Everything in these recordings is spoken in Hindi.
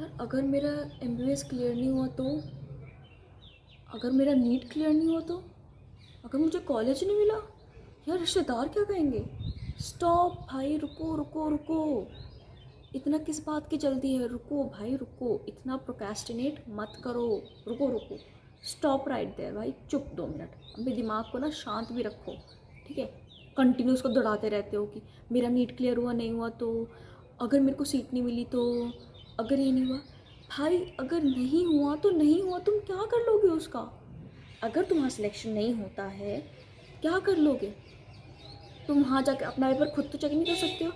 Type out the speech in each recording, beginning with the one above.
यार अगर मेरा एमबीबीएस क्लियर नहीं हुआ तो, अगर मेरा नीट क्लियर नहीं हुआ तो, अगर मुझे कॉलेज नहीं मिला, यार रिश्तेदार क्या कहेंगे। स्टॉप भाई, रुको रुको रुको। इतना किस बात की जल्दी है, रुको भाई रुको, इतना प्रोक्रेस्टिनेट मत करो। रुको रुको, स्टॉप राइट देयर भाई, चुप 2 मिनट। अपने दिमाग को ना शांत भी रखो, ठीक है। कंटिन्यू उसको दौड़ाते रहते हो कि मेरा नीट क्लियर हुआ नहीं हुआ तो, अगर मेरे को सीट नहीं मिली तो, अगर ये नहीं हुआ। भाई अगर नहीं हुआ तो नहीं हुआ, तुम क्या कर लोगे उसका। अगर तुम्हारा सिलेक्शन नहीं होता है, क्या कर लोगे। तुम वहाँ जाकर अपना पेपर खुद तो चेक नहीं कर सकते हो,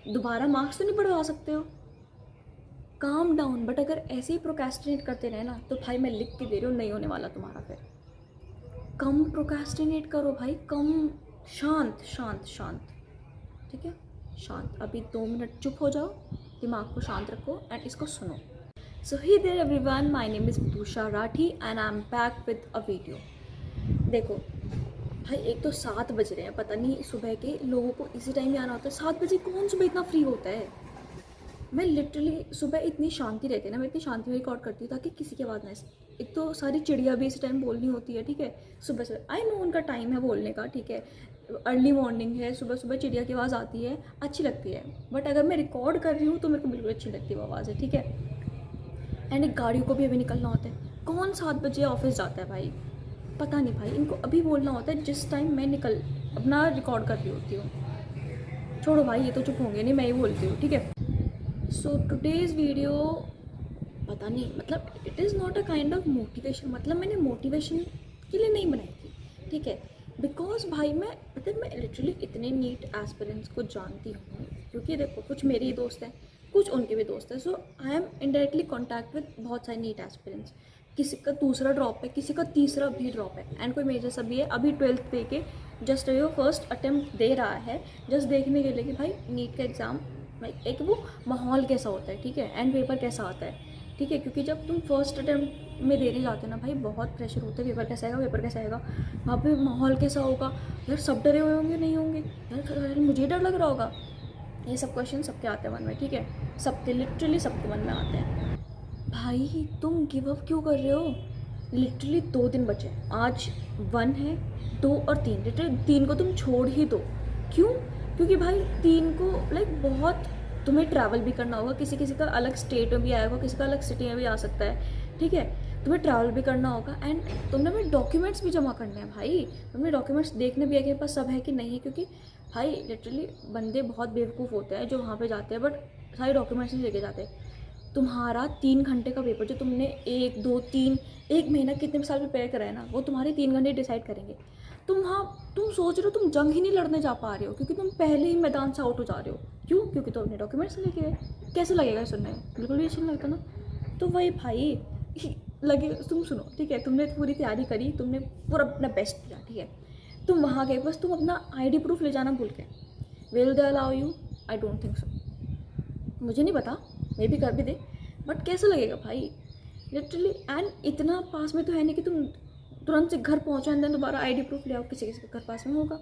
दोबारा मार्क्स तो नहीं बढ़वा सकते हो। Calm down. बट अगर ऐसे ही प्रोक्रेस्टिनेट करते रहे ना, तो भाई मैं लिख के दे रही हूँ, नहीं होने वाला तुम्हारा फिर। कम प्रोक्रेस्टिनेट करो भाई, कम। शांत शांत शांत, ठीक है। शांत। अभी 2 मिनट चुप हो जाओ, दिमाग को शांत रखो एंड इसको सुनो। So hi there everyone, my name is Vidusha Rathi and I am back with a video. देखो भाई, एक तो 7 बज रहे हैं, पता नहीं सुबह के लोगों को इसी टाइम ही आना होता है। 7 बजे कौन सुबह इतना फ्री होता है। मैं लिटरली सुबह इतनी शांति रहती है ना, मैं इतनी शांति में रिकॉर्ड करती हूँ ताकि किसी की आवाज़ ना आए। एक तो सारी चिड़िया भी इस टाइम बोलनी होती है, ठीक है। सुबह सुबह आई नो उनका टाइम है बोलने का, ठीक है। अर्ली मॉर्निंग है, सुबह सुबह चिड़िया की आवाज़ आती है, अच्छी लगती है। बट अगर मैं रिकॉर्ड कर रही हूँ तो मेरे को बिल्कुल अच्छी लगती है वो आवाज़ है, ठीक है। एंड एक गाड़ियों को भी अभी निकलना होता है। कौन 7 बजे ऑफिस जाता है भाई, पता नहीं भाई। इनको अभी बोलना होता है जिस टाइम मैं निकल अपना रिकॉर्ड कर रही होती हूँ। छोड़ो भाई, ये तो चुप होंगे नहीं, मैं ही बोलती हूँ, ठीक है। सो टुडेज़ वीडियो, पता नहीं मतलब it is not a kind of motivation. मतलब मैंने मोटिवेशन के लिए नहीं बनाई थी, ठीक है। बिकॉज भाई मैं लिटरली इतने नीट एस्पिरेंट्स को जानती हूँ, क्योंकि देखो कुछ मेरे ही दोस्त हैं, कुछ उनके भी दोस्त हैं। So I am indirectly contact with बहुत सारे नीट एस्पिरेंट्स। किसी का दूसरा ड्रॉप है, किसी का तीसरा भी ड्रॉप है, एंड कोई मेजर सा भी है। अभी 12th दे के जस्ट वो फर्स्ट अटेम्प्ट दे रहा है, जस्ट देखने के लिए कि भाई नीट का एग्ज़ाम एक वो माहौल कैसा होता है, ठीक है। एंड पेपर कैसा आता है, ठीक है। क्योंकि जब तुम फर्स्ट अटेम्प्ट में देने जाते हो ना भाई, बहुत प्रेशर होता है। पेपर कैसा आएगा, पेपर कैसा आएगा, वहाँ पे माहौल कैसा होगा। यार सब डरे हुए होंगे, नहीं होंगे यार, मुझे डर लग रहा होगा। ये सब क्वेश्चन सबके आते हैं मन में, ठीक है। सबके, लिटरली सबके मन में आते हैं। भाई तुम गिव अप क्यों कर रहे हो। लिटरली 2 दिन बचे हैं, आज 1 है, 2 और 3। लिटरली 3 को तुम छोड़ ही दो। क्यों? क्योंकि भाई 3 को लाइक बहुत तुम्हें ट्रैवल भी करना होगा। किसी किसी का अलग स्टेट में भी आएगा, किसी का अलग सिटी में भी आ सकता है, ठीक है। तुम्हें ट्रैवल भी करना होगा एंड तुमने अपने डॉक्यूमेंट्स भी जमा करने हैं भाई। तुमने डॉक्यूमेंट्स देखने भी है कि पास सब है कि नहीं है। क्योंकि भाई लिटरली बंदे बहुत बेवकूफ़ होते हैं जो वहाँ पे जाते हैं बट सारे डॉक्यूमेंट्स नहीं लेके जाते। तुम्हारा 3 घंटे का पेपर जो तुमने 1 2 3 1 महीना कितने साल प्रिपेयर करा है ना, वो तुम्हारे 3 घंटे डिसाइड करेंगे। तुम सोच रहे हो तुम जंग ही नहीं लड़ने जा पा रहे हो, क्योंकि तुम पहले ही मैदान से आउट हो जा रहे हो। क्यों? क्योंकि तुम अपने डॉक्यूमेंट्स लेके गए। कैसे लगेगा सुनने में? बिल्कुल भी अच्छा नहीं लगता ना। तो वही भाई लगे, तुम सुनो, ठीक है। तुमने पूरी तैयारी करी, तुमने पूरा अपना बेस्ट किया, ठीक है। तुम वहाँ गए, बस तुम अपना आईडी प्रूफ ले जाना भूल गए। Will they allow you? I don't think so. मुझे नहीं पता, मे भी कर भी दे, बट कैसा लगेगा भाई लिटरली। एंड इतना पास में तो है नहीं कि तुम तुरंत से घर पहुँचो एंड देन दोबारा आईडी प्रूफ ले आओ। किसी किसी के घर पास में होगा।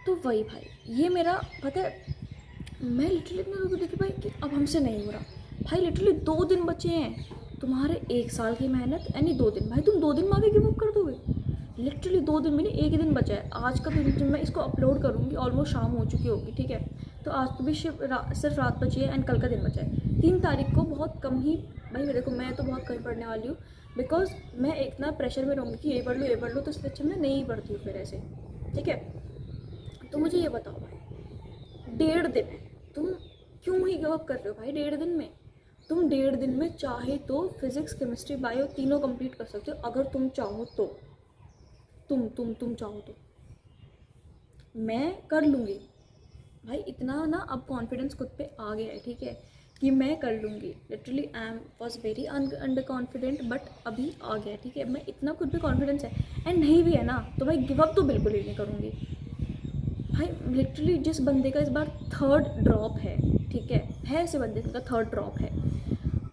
तो वही भाई, ये मेरा पता है, मैं लिटरली इतना रो देखी भाई कि अब हमसे नहीं हो रहा। भाई लिटरली 2 दिन बचे हैं, तुम्हारे 1 साल की मेहनत एंड 2 दिन। भाई तुम 2 दिन में आगे गिव अप कर दोगे। लिटरली 2 दिन में नहीं, 1 ही दिन बचा है। आज का दिन जब मैं इसको अपलोड करूँगी ऑलमोस्ट शाम हो चुकी होगी, ठीक है। तो आज तो भी सिर्फ रात बची है एंड कल का दिन बचा है। 3 तारीख को बहुत कम ही, भाई देखो मैं तो बहुत कम पढ़ने वाली हूँ। बिकॉज मैं इतना प्रेशर में रहूँगी कि ये पढ़ लो, तो इससे अच्छा मैं नहीं पढ़ती हूँ फिर ऐसे, ठीक है। तो मुझे ये बताओ भाई, 1.5 दिन है, तुम क्यों ही गिव अप कर रहे हो भाई 1.5 दिन में। तुम 1.5 दिन में चाहे तो फिजिक्स केमिस्ट्री बायो तीनों कंप्लीट कर सकते हो, अगर तुम चाहो तो। तुम चाहो तो मैं कर लूँगी भाई। इतना ना अब कॉन्फिडेंस खुद पे आ गया है, ठीक है, कि मैं कर लूँगी। Literally I am was very under confident, but अभी आ गया, ठीक है। मैं इतना खुद पे कॉन्फिडेंस है एंड नहीं भी है ना, तो भाई गिव अप तो बिल्कुल ही नहीं करूँगी भाई। लिटरली जिस बंदे का इस बार 3rd ड्रॉप है, ठीक है ऐसे बंदे का 3rd ड्रॉप है,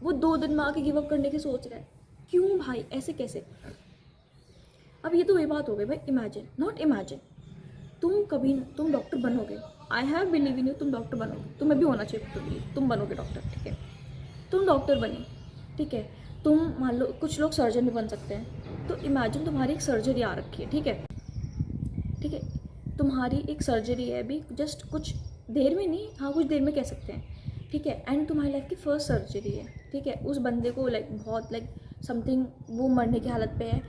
वो 2 दिन में आके गिव अप करने की सोच रहा है। क्यों भाई, ऐसे कैसे। अब ये तो ये बात हो गई भाई, इमेजिन नॉट इमेजिन, तुम डॉक्टर बनोगे। I have believe in you, तुम डॉक्टर बनोगे, तुम्हें भी होना चाहिए तो बिलीव, तुम बनोगे डॉक्टर, ठीक है। तुम डॉक्टर बनी, ठीक है, तुम मान लो कुछ लोग सर्जन भी बन सकते हैं, तो इमेजिन तुम्हारी एक सर्जरी आ रखी है, ठीक है, ठीक है, तुम्हारी एक सर्जरी है अभी जस्ट कुछ देर में, नहीं हाँ कुछ देर में कह सकते हैं, ठीक है, एंड तुम्हारी लाइफ की फर्स्ट सर्जरी है, ठीक है, उस बंदे को बहुत समथिंग वो मरने की हालत पे है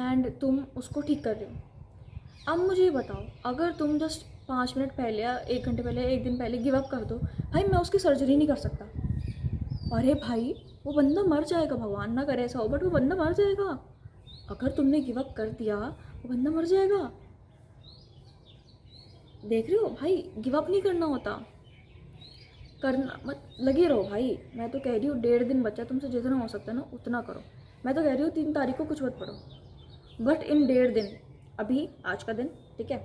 एंड तुम उसको ठीक कर रहे हो। अब मुझे ये बताओ, अगर तुम जस्ट 5 मिनट पहले या 1 घंटे पहले, 1 दिन पहले गिव अप कर दो, भाई मैं उसकी सर्जरी नहीं कर सकता, अरे भाई वो बंदा मर जाएगा, भगवान ना करे ऐसा हो, बट वो बंदा मर जाएगा। अगर तुमने गिव अप कर दिया वो बंदा मर जाएगा। देख रहे हो भाई, गिव अप नहीं करना होता, करना मत, लगे रहो भाई। मैं तो कह रही हूँ 1.5 दिन बचा, तुमसे जितना हो सकता है ना उतना करो। मैं तो कह रही हूँ 3 तारीख को कुछ मत पढ़ो, बट इन 1.5 दिन, अभी आज का दिन, ठीक है,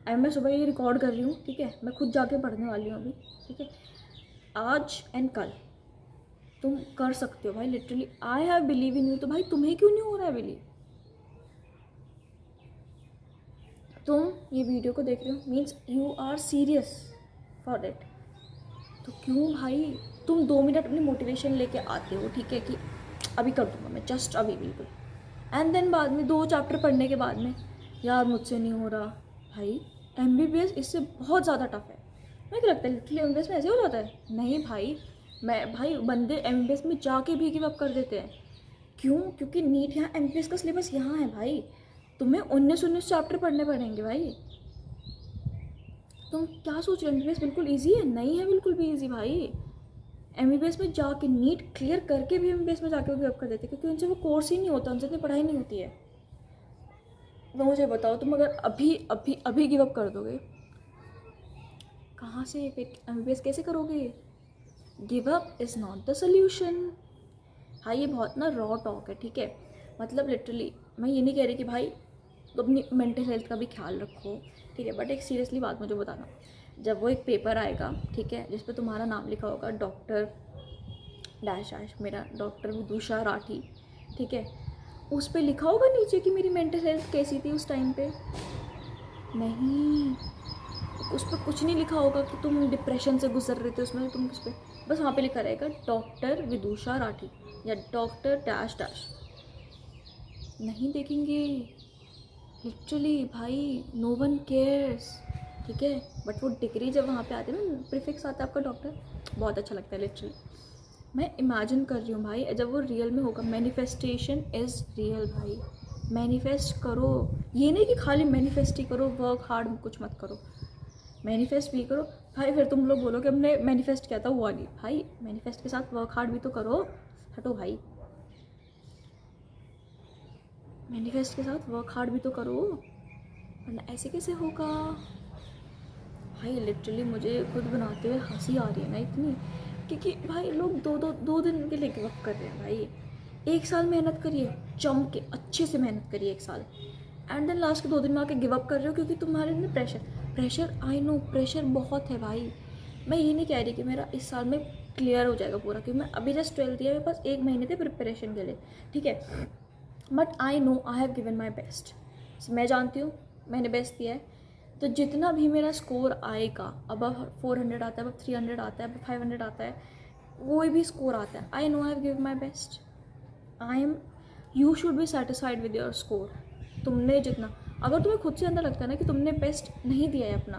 अब मैं सुबह ये रिकॉर्ड कर रही हूँ, ठीक है, मैं खुद जाके पढ़ने वाली हूँ अभी, ठीक है, आज एंड कल तुम कर सकते हो भाई, literally I have believe in you. तो भाई तुम्हें क्यों नहीं हो रहा है बिलीव? तुम ये वीडियो को देख रहे हो means you are serious for that. तो क्यों भाई तुम 2 मिनट अपनी मोटिवेशन लेके आते हो, ठीक है, कि अभी कर दूंगा मैं, जस्ट अभी बिल्कुल, एंड देन बाद में 2 चैप्टर पढ़ने के बाद में यार मुझसे नहीं हो रहा। भाई MBBS इससे बहुत ज़्यादा टफ है। मैं क्या लगता है लिटरली MBBS में ऐसे हो जाता है? नहीं भाई, मैं भाई बंदे MBBS में जाके भी गिव अप कर देते हैं। क्यों? क्योंकि नीट यहाँ MBBS का सिलेबस यहाँ है भाई, तुम्हें 19 चैप्टर पढ़ने पड़ेंगे भाई। तुम क्या सोच रहे हो MBBS बिल्कुल ईजी है? नहीं है बिल्कुल भी ईजी भाई। MBBS में जाके नीट क्लियर करके भी MBBS में जाके गिव अप कर देते, क्योंकि उनसे वो कोर्स ही नहीं होता, उनसे इतनी पढ़ाई नहीं होती है। तो मुझे बताओ, तुम अगर अभी अभी अभी गिव अप कर दोगे, कहाँ से MBBS कैसे करोगे? Give up is not the solution. हाँ ये बहुत ना रॉ टॉक है, ठीक है, मतलब लिटरली मैं ये नहीं कह रही कि भाई तो अपनी मेंटल हेल्थ का भी ख्याल रखो, ठीक है, बट एक सीरियसली बात मुझे बताना, जब वो एक पेपर आएगा, ठीक है, जिस पे तुम्हारा नाम लिखा होगा डॉक्टर डैश डैश, मेरा डॉक्टर विदुषा राठी, ठीक है, उस पे लिखा होगा नीचे कि मेरी मेंटल हेल्थ कैसी थी उस टाइम पे? नहीं, उस पर कुछ नहीं लिखा होगा कि तुम डिप्रेशन से गुजर रहे थे, उसमें तुम उस पर बस वहाँ पे लिखा रहेगा डॉक्टर विदुषा राठी या डॉक्टर डैश डैश। नहीं देखेंगे लिटरली भाई, नो वन केयर्स, ठीक है, बट वो डिग्री जब वहाँ पे आती है ना, प्रीफिक्स आता है आपका डॉक्टर, बहुत अच्छा लगता है लिटरली। मैं इमेजिन कर रही हूँ भाई जब वो रियल में होगा। मैनिफेस्टेशन इज़ रियल भाई, मैनिफेस्ट करो, ये नहीं कि खाली मैनिफेस्ट ही करो, वर्क हार्ड कुछ मत करो, मैनिफेस्ट भी करो भाई। फिर तुम लोग बोलो कि हमने मैनिफेस्ट किया था हुआ नहीं, भाई मैनिफेस्ट के साथ वर्क हार्ड भी तो करो। हटो भाई, मैनिफेस्ट के साथ वर्क हार्ड भी तो करो, वरना ऐसे कैसे होगा भाई? लिटरली मुझे खुद बनाते हुए हंसी आ रही है ना इतनी, क्योंकि भाई लोग दो दिन के लिए गिव अप कर रहे हैं भाई। 1 साल मेहनत करिए, जम के अच्छे से मेहनत करिए 1 साल, एंड देन लास्ट के 2 दिन में आके गिव अप कर रहे हो क्योंकि तुम्हारे अंदर प्रेशर आई नो प्रेशर बहुत है भाई। मैं ये नहीं कह रही कि मेरा इस साल में क्लियर हो जाएगा पूरा, क्योंकि मैं अभी जस्ट 12th दिया, मेरे पास 1 महीने थे प्रिपरेशन के लिए, ठीक है, but I know I have given my best. मैं जानती हूँ मैंने बेस्ट दिया है, तो जितना भी मेरा स्कोर आएगा, अब 400 आता है, अब 300 आता है, अब 500 आता है, कोई भी स्कोर आता है, I know I have given my best. You should be satisfied with your score. तुमने जितना, अगर तुम्हें खुद से अंदर लगता है ना कि तुमने बेस्ट नहीं दिया है अपना,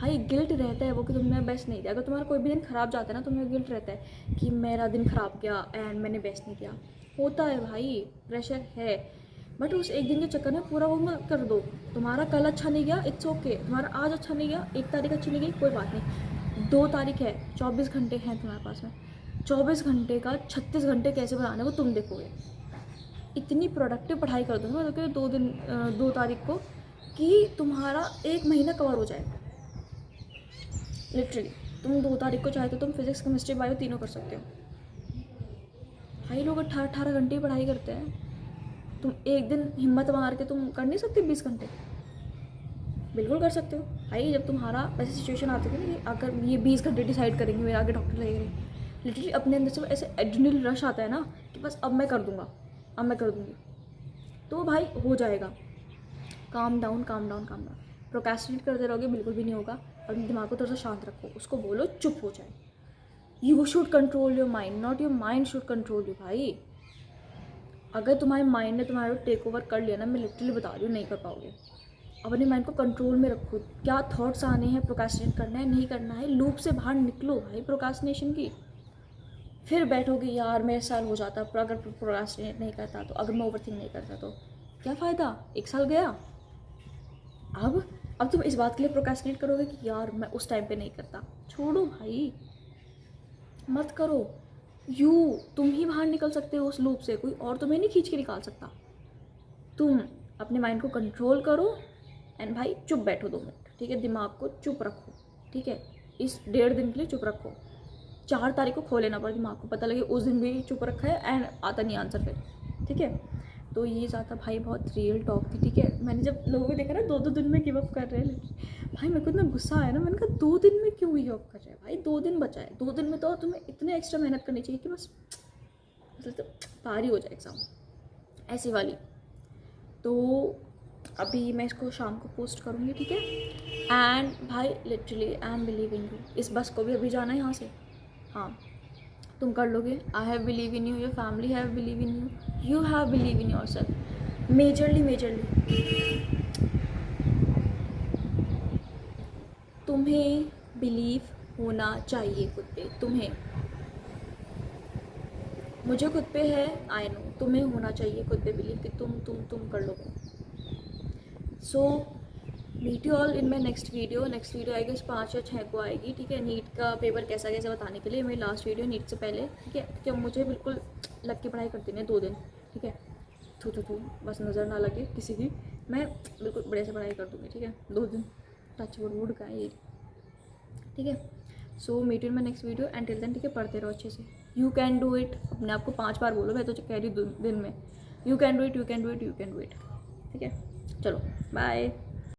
भाई गिल्ट रहता है वो कि तुमने बेस्ट नहीं दिया। अगर तुम्हारा कोई भी दिन ख़राब जाता है ना, तुम्हें गिल्ट रहता है कि मेरा दिन ख़राब गया एंड मैंने बेस्ट नहीं दिया। होता है भाई, प्रेशर है, बट उस एक दिन के चक्कर में पूरा वो मत कर दो। तुम्हारा कल अच्छा नहीं गया, इट्स ओके, तुम्हारा आज अच्छा नहीं गया, 1 तारीख अच्छी नहीं गई, कोई बात नहीं, 2 तारीख है, 24 घंटे हैं तुम्हारे पास में, 24 घंटे का 36 घंटे कैसे बनाने वो तुम देखोगे। इतनी प्रोडक्टिव पढ़ाई कर दो ना, तो 2 तारीख को कि तुम्हारा 1 महीना कवर हो जाएगा लिटरली। तुम 2 तारीख को चाहे तो तुम फिजिक्स केमिस्ट्री बायो तीनों कर सकते हो भाई। लोग 18 घंटे की पढ़ाई करते हैं, तुम एक दिन हिम्मत मार के तुम कर नहीं सकते 20 घंटे? बिल्कुल कर सकते हो भाई। जब तुम्हारा ऐसी सिचुएशन आती है कि अगर ये 20 घंटे डिसाइड करेंगे मेरे आगे डॉक्टर लगेंगे, लिटरली अपने अंदर से ऐसे एड्रेनल रश आता है ना कि बस अब मैं कर दूंगा, अब मैं कर दूंगी, तो भाई हो जाएगा। Calm down calm down calm down. Procrastinate करते रहोगे बिल्कुल भी नहीं होगा। अपने दिमाग को थोड़ा सा शांत रखो, उसको बोलो चुप हो जाए, you should control your mind, not your mind should control you भाई। अगर तुम्हारे माइंड ने तुम्हारा टेक ओवर कर लिया ना, मैं लिटरली बता रही हूँ नहीं कर पाओगे। अपने माइंड को कंट्रोल में रखो, क्या थॉट्स आने हैं, प्रोक्रेस्टिनेट करना है नहीं करना है, लूप से बाहर निकलो भाई प्रोक्रेस्टिनेशन की। फिर बैठोगे यार मेरे साल हो जाता, पर अगर प्रोक्रेस्टिनेट नहीं करता तो, अगर मैं ओवरथिंक नहीं करता तो क्या फ़ायदा, 1 साल गया। अब तुम इस बात के लिए प्रोक्रेस्टिनेट करोगे कि यार मैं उस टाइम पे नहीं करता, छोड़ो भाई मत करो। तुम ही बाहर निकल सकते हो उस लूप से, कोई और तुम्हें नहीं खींच के निकाल सकता। तुम अपने माइंड को कंट्रोल करो एंड भाई चुप बैठो 2 मिनट, ठीक है, दिमाग को चुप रखो, ठीक है, इस 1.5 दिन के लिए चुप रखो। 4 तारीख को खो लेना पड़ा दिमाग को, पता लगे उस दिन भी चुप रखा है एंड आता नहीं आंसर फिर, ठीक है। तो ये ज़्यादा भाई बहुत रियल टॉक थी, ठीक है। मैंने जब लोगों को देखा ना 2-2 दिन में गिव अप कर रहे हैं, भाई मेरे को इतना गुस्सा आया ना, मैंने कहा 2 दिन में क्यों गिव अप कर रहे हैं भाई, 2 दिन बचा है, 2 दिन में तो तुम्हें इतने एक्स्ट्रा मेहनत करनी चाहिए कि बस मतलब तो पार ही हो जाए एग्ज़ाम, ऐसी वाली। तो अभी मैं इसको शाम को पोस्ट करूँगी, ठीक है। एंड भाई literally I am believing you, इस बस को भी अभी जाना है यहाँ से, हाँ तुम कर लोगे। I have believe in you, your family have believe in you, you have believe in your self, majorly तुम्हें बिलीव होना चाहिए खुद पे, तुम्हें, मुझे खुद पे है आई नो, तुम्हें होना चाहिए खुद पे बिलीव कि तुम कर लोगे। So meet you all in my next video I guess 5 या 6 को आएगी, ठीक है। नीट का पेपर कैसा कैसा बताने के लिए मेरी लास्ट वीडियो नीट से पहले, ठीक है, क्योंकि मुझे बिल्कुल लग के पढ़ाई करती नहीं 2 दिन, ठीक है, थू बस नज़र ना लगे किसी की, मैं बिल्कुल बड़े से पढ़ाई कर दूँगी, ठीक है, 2 दिन टच वुड का है ये, ठीक है। So meet in my next video and till then, ठीक है, पढ़ते रहो अच्छे से। यू कैन डू इट, अपने आप को 5 बार बोलो, मैं तो कह रही हूँ दिन में, यू कैन डू इट, ठीक है। चलो बाय।